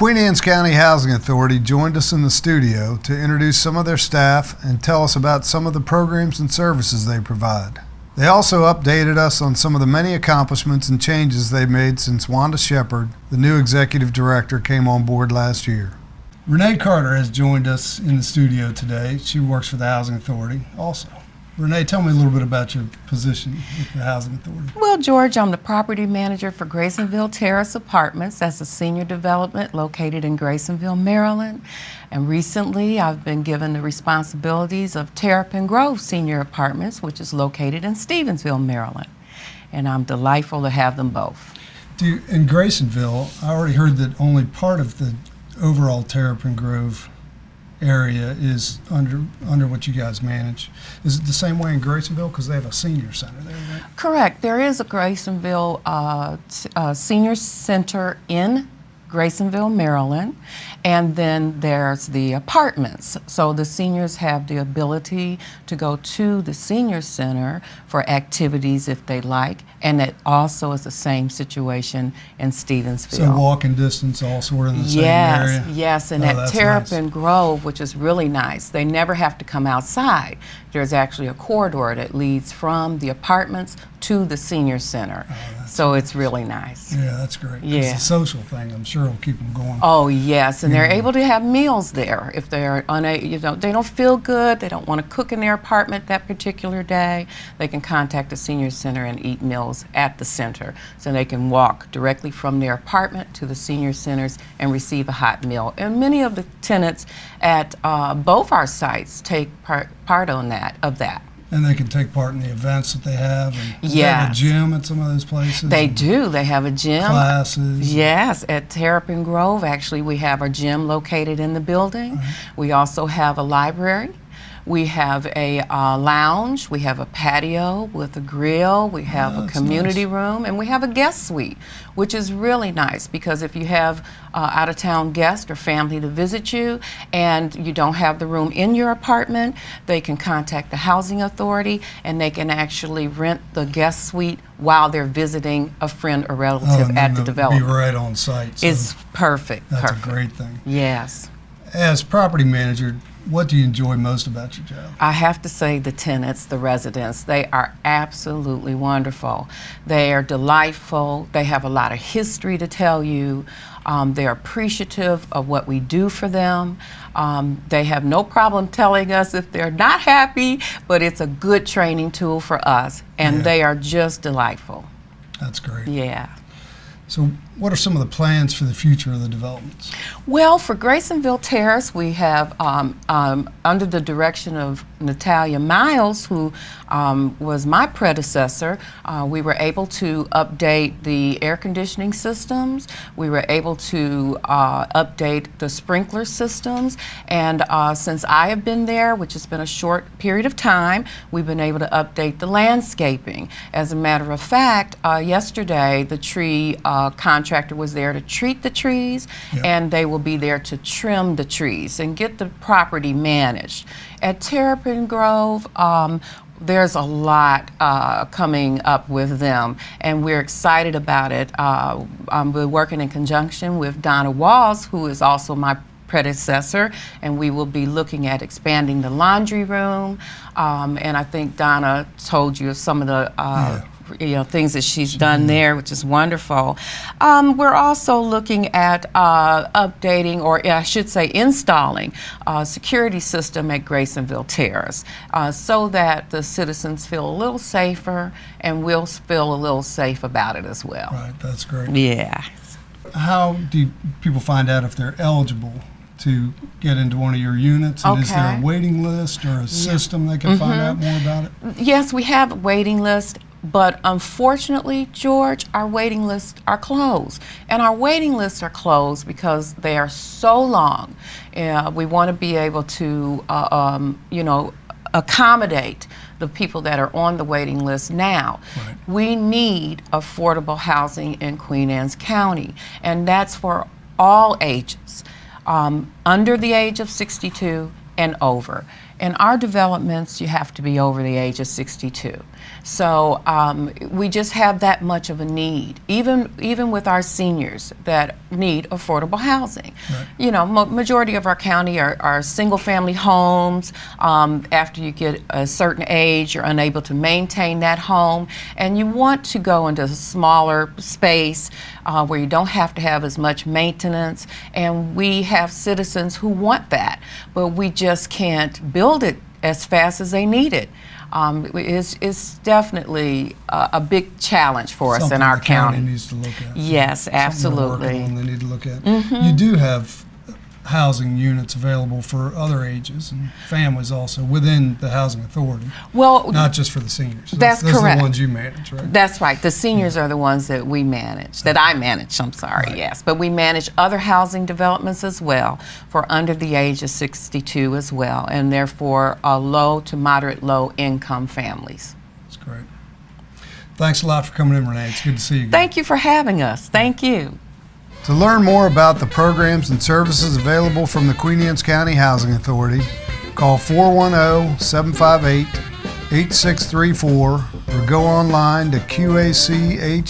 Queen Anne's County Housing Authority joined us in the studio to introduce some of their staff and tell us about some of the programs and services they provide. They also updated us on some of the many accomplishments and changes they've made since Wanda Shepard, the new executive director, came on board last year. Renee Carter has joined us in the studio today. She works for the Housing Authority also. Renee, tell me a little bit about your position with the Housing Authority. Well, George, I'm the property manager for Graysonville Terrace Apartments. That's a senior development located in Graysonville, Maryland. And recently, I've been given the responsibilities of Terrapin Grove Senior Apartments, which is located in Stevensville, Maryland. And I'm delightful to have them both. In Graysonville, I already heard that only part of the overall Terrapin Grove area is under what you guys manage. Is it the same way in Graysonville? Because they have a senior center there, right? Correct. There is a Graysonville senior center in Graysonville, Maryland, and then there's the apartments. So the seniors have the ability to go to the senior center for activities if they like, and it also is the same situation in Stevensville. So walking distance, all sort of in the same area? Yes, and at Terrapin Grove, which is really nice, they never have to come outside. There's actually a corridor that leads from the apartments to the senior center. So it's really nice. Yeah, that's great. Yeah. It's a social thing, I'm sure, will keep them going. Oh yes, and they're able to have meals there if they're unable, they don't feel good, they don't want to cook in their apartment that particular day. They can contact the senior center and eat meals at the center, so they can walk directly from their apartment to the senior centers and receive a hot meal. And many of the tenants at both our sites take part on that. And they can take part in the events that they have. And yes. They have a gym at some of those places. They do. They have a gym. Classes. Yes, at Terrapin Grove, actually, we have our gym located in the building. We also have a library. We have a lounge, we have a patio with a grill, we have a community room, and we have a guest suite, which is really nice because if you have out-of-town guests or family to visit you and you don't have the room in your apartment, they can contact the Housing Authority and they can actually rent the guest suite while they're visiting a friend or relative at the development. Be right on site. So it's perfect. That's a great thing. Yes. As property manager, what do you enjoy most about your job? I have to say the tenants, the residents, they are absolutely wonderful. They are delightful. They have a lot of history to tell you. They're appreciative of what we do for them. They have no problem telling us if they're not happy, but it's a good training tool for us, and they are just delightful. That's great. Yeah. So what are some of the plans for the future of the developments? Well, for Graysonville Terrace, we have, under the direction of Natalia Miles, who was my predecessor, we were able to update the air conditioning systems. We were able to update the sprinkler systems. And since I have been there, which has been a short period of time, we've been able to update the landscaping. As a matter of fact, yesterday, the tree contractor was there to treat the trees, and they will be there to trim the trees and get the property managed. At Terrapin Grove, there's a lot coming up with them, and we're excited about it. We're working in conjunction with Donna Walls, who is also my predecessor, and we will be looking at expanding the laundry room. And I think Donna told you some of the things that she's done there, which is wonderful. We're also looking at updating, or I should say installing, a security system at Graysonville Terrace so that the citizens feel a little safer and we'll feel a little safe about it as well. Right, that's great. Yeah. How do people find out if they're eligible to get into one of your units? And is there a waiting list or a system they can find out more about it? Yes, we have a waiting list. But unfortunately, George, our waiting lists are closed. And our waiting lists are closed because they are so long. We want to be able to, accommodate the people that are on the waiting list now. Right. We need affordable housing in Queen Anne's County, and that's for all ages, under the age of 62 and over. In our developments, you have to be over the age of 62. So we just have that much of a need, even with our seniors that need affordable housing. Right. You know, majority of our county are single-family homes. After you get a certain age, you're unable to maintain that home, and you want to go into a smaller space where you don't have to have as much maintenance. And we have citizens who want that, but we just can't build it as fast as they need it. It's definitely a big challenge for us in our the county county. needs to look at. Yes, Something they're absolutely. working on, they need to look at. You do have housing units available for other ages and families also within the housing authority, Well, not just for the seniors. That's those correct. are the ones you manage, right? that's right. The seniors are the ones that we manage, that I manage, I'm sorry, Right. yes. But we manage other housing developments as well for under the age of 62 as well, and therefore low to moderate low income families. That's great. Thanks a lot for coming in, Renee. It's good to see you again. Thank you for having us. Thank you. To learn more about the programs and services available from the Queen Anne's County Housing Authority, call 410-758-8634 or go online to qach.org.